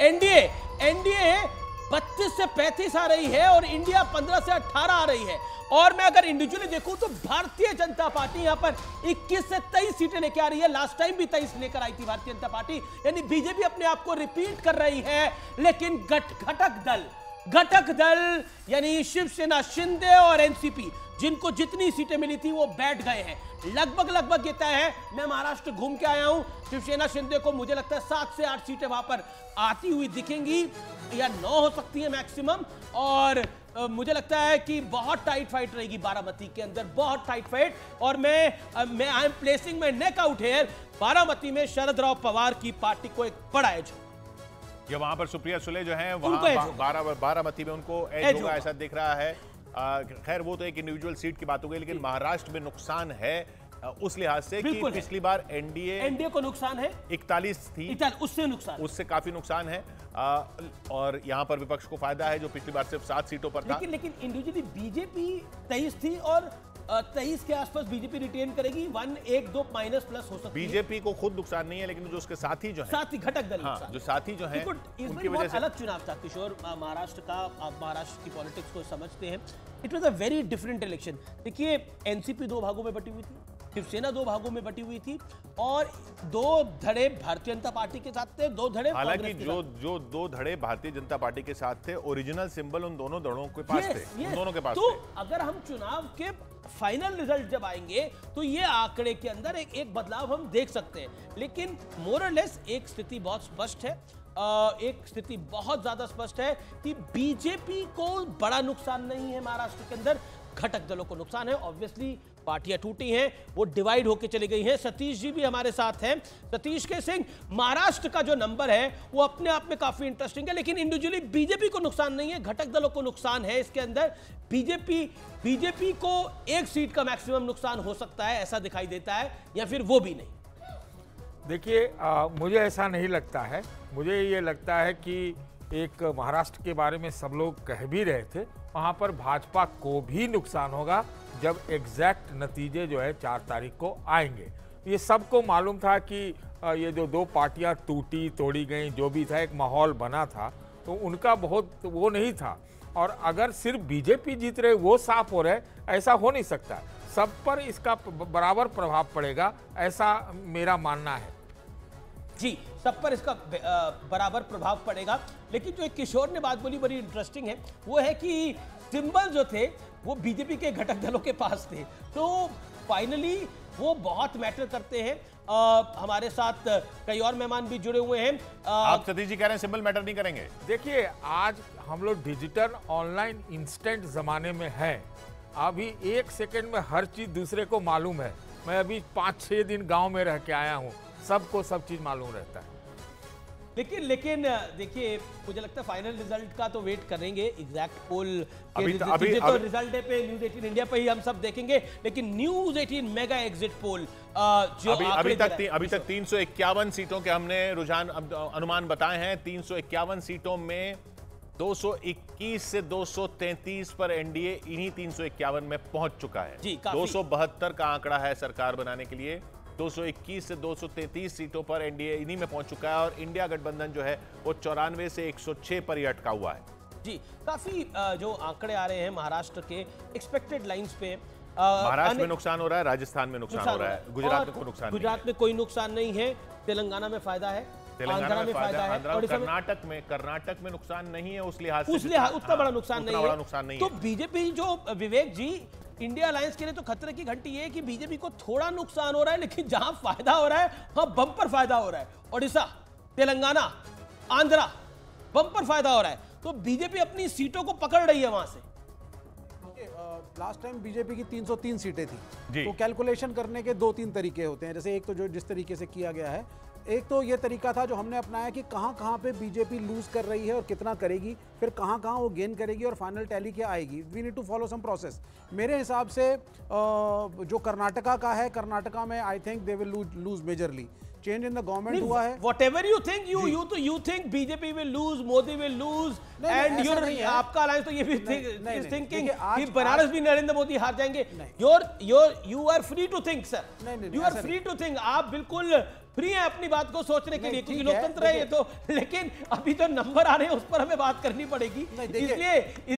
NDA NDA 32 से 35 आ रही है और इंडिया 15 से 18 आ रही है। और मैं अगर इंडिविजुअली देखूं तो भारतीय जनता पार्टी यहां पर 21 से 23 सीटें लेकर आ रही है। लास्ट टाइम भी 23 लेकर आई थी भारतीय जनता पार्टी, यानी बीजेपी अपने आप को रिपीट कर रही है। लेकिन घटक दल यानी शिवसेना, शिंदे और एनसीपी, जिनको जितनी सीटें मिली थी वो बैठ गए हैं। लगभग ये तय है। मैं महाराष्ट्र घूम के आया हूं, शिवसेना शिंदे को मुझे लगता है 7 से 8 सीटें वहां पर आती हुई दिखेंगी या 9 हो सकती है मैक्सिमम। और मुझे लगता है कि बहुत टाइट फाइट रहेगी बारामती के अंदर, बहुत टाइट फाइट। और मैं I am placing my neck out here, Baramati में शरद राव पवार की पार्टी को एक बड़ा एज होगा। ये वहां पर सुप्रिया सुले जो है वहां बारामती में उनको एज होगा ऐसा दिख रहा है। खैर वो तो एक इंडिविजुअल सीट की बात हो गई, लेकिन महाराष्ट्र में नुकसान है उस लिहाज से कि पिछली बार एनडीए को नुकसान है 41 थी, उससे काफी नुकसान है। और यहां पर विपक्ष को फायदा है जो पिछली बार सिर्फ 7 सीटों पर था। लेकिन इंडिविजुअली बीजेपी 23 थी और 23 के आसपास बीजेपी रिटेन करेगी। 1, 1, 2 माइनस प्लस हो सकती है। बीजेपी को खुद नुकसान नहीं है, लेकिन जो उसके साथी जो है, साथी घटक दल, हाँ, जो साथी जो है उनकी वजह से अलग चुनाव था किशोर। महाराष्ट्र का, आप महाराष्ट्र की पॉलिटिक्स को समझते हैं। It was a very different election. देखिए एनसीपी 2 भागों में बटी हुई थी, शिवसेना 2 भागों में बटी हुई थी और 2 धड़े भारतीय जनता पार्टी के साथ थे, 2 धड़े हालांकि जो 2 धड़े भारतीय जनता पार्टी के साथ थे, ओरिजिनल सिंबल उन दोनों धड़ों के पास थे, उन दोनों के पास तो थे। अगर हम चुनाव के फाइनल रिजल्ट जब आएंगे तो ये आंकड़े के अंदर एक बदलाव हम देख सकते हैं। लेकिन मोर और लेस एक स्थिति बहुत स्पष्ट है, एक स्थिति बहुत ज्यादा स्पष्ट है कि बीजेपी को बड़ा नुकसान नहीं है महाराष्ट्र के अंदर, घटक दलों को नुकसान है। ऑब्वियसली पार्टियां टूटी हैं, वो डिवाइड होकर चली गई हैं। सतीश जी भी हमारे साथ हैं, सतीश के सिंह। महाराष्ट्र का जो नंबर है वो अपने आप में काफी इंटरेस्टिंग है, लेकिन इंडिविजुअली बीजेपी को नुकसान नहीं है, घटक दलों को नुकसान है। इसके अंदर बीजेपी को 1 सीट का मैक्सिमम नुकसान हो सकता है, ऐसा दिखाई देता है, या फिर वो भी नहीं। देखिए मुझे ऐसा नहीं लगता है। मुझे ये लगता है कि एक महाराष्ट्र के बारे में सब लोग कह भी रहे थे, वहाँ पर भाजपा को भी नुकसान होगा जब एग्जैक्ट नतीजे जो है 4 तारीख को आएंगे। ये सबको मालूम था कि ये जो 2 पार्टियां तोड़ी गई, जो भी था एक माहौल बना था, तो उनका बहुत वो नहीं था। और अगर सिर्फ बीजेपी जीत रहे वो साफ हो रहे, ऐसा हो नहीं सकता। सब पर इसका बराबर प्रभाव पड़ेगा, ऐसा मेरा मानना है। जी, सब पर इसका बराबर प्रभाव पड़ेगा। लेकिन जो एक किशोर ने बात बोली बड़ी इंटरेस्टिंग है, वो है कि सिंबल जो थे वो बीजेपी के घटक दलों के पास थे, तो फाइनली वो बहुत मैटर करते हैं। हमारे साथ कई और मेहमान भी जुड़े हुए हैं। आप सतीश जी कह रहे हैं सिंबल मैटर नहीं करेंगे? देखिए आज हम लोग डिजिटल ऑनलाइन इंस्टेंट जमाने में हैं। अभी 1 सेकंड में हर चीज दूसरे को मालूम है। मैं अभी 5-6 दिन गांव में रह के आया हूं, सबको सब चीज मालूम रहता है। लेकिन देखिए, मुझे लगता है फाइनल रिजल्ट का तो वेट करेंगे। एग्जैक्ट पोल के रिजल्ट पे न्यूज 18 इंडिया पे ही हम सब देखेंगे, लेकिन न्यूज 18 मेगा एग्जिट पोल जो अभी तक 351 सीटों के हमने रुझान अनुमान बताए हैं। 351 सीटों में 221 से 233 पर एनडीए इन्हीं 351 में पहुंच चुका है। 272 का आंकड़ा है सरकार बनाने के लिए। 221 से 233 सीटों पर एनडीए इन्हीं में पहुंच चुका है और इंडिया गठबंधन जो है वो 94 से 106 पर ही अटका हुआ है। जी, काफी जो आंकड़े आ रहे हैं महाराष्ट्र के एक्सपेक्टेड लाइंस पे, महाराष्ट्र में नुकसान हो रहा है, राजस्थान में नुकसान हो रहा है, गुजरात में कोई नुकसान नहीं है। गुजरात में कोई नुकसान नहीं है, तेलंगाना में फायदा है, तेलंगाना में फायदा है, कर्नाटक में नुकसान नहीं है। उस लिहाज उतना बड़ा नुकसान नहीं है। तो है। बीजेपी जो विवेक जी, इंडिया अलायंस के लिए तो खतरे की घंटी ये है कि बीजेपी को थोड़ा नुकसान हो रहा है, लेकिन जहां फायदा हो रहा है वहां बम्पर फायदा हो रहा है। ओडिशा, तेलंगाना, आंध्रा, बम्पर फायदा हो रहा है। तो बीजेपी अपनी सीटों को पकड़ रही है वहां से। लास्ट टाइम बीजेपी की 303 सीटें थी, तो कैलकुलेशन करने के 2-3 तरीके होते हैं। जैसे एक तो जो जिस तरीके से किया गया है, एक तो ये तरीका था जो हमने अपनाया कि कहाँ पे बीजेपी लूज कर रही है और कितना करेगी, फिर कहाँ वो गेन करेगी और फाइनल टैली क्या आएगी। We need to follow some process. मेरे हिसाब से जो कर्नाटका का है, कर्नाटका में I think they will lose majorly. Change in the government हुआ है। Whatever you think, you think BJP will lose, Modi will lose, and आपका अलायंस तो ये भी थिंकिंग कि बनारस भी नरेंद्र मोदी हार जाएंगे। You are free to think, sir. You are free to think. आप बिल्कुल फ्री हैं अपनी बात को सोचने के लिए, क्योंकि ठीक है, लोकतंत्र है ये तो, लेकिन अभी जो नंबर आ रहे हैं उस पर हमें बात करनी पड़ेगी, नहीं, देखिए, इसलिए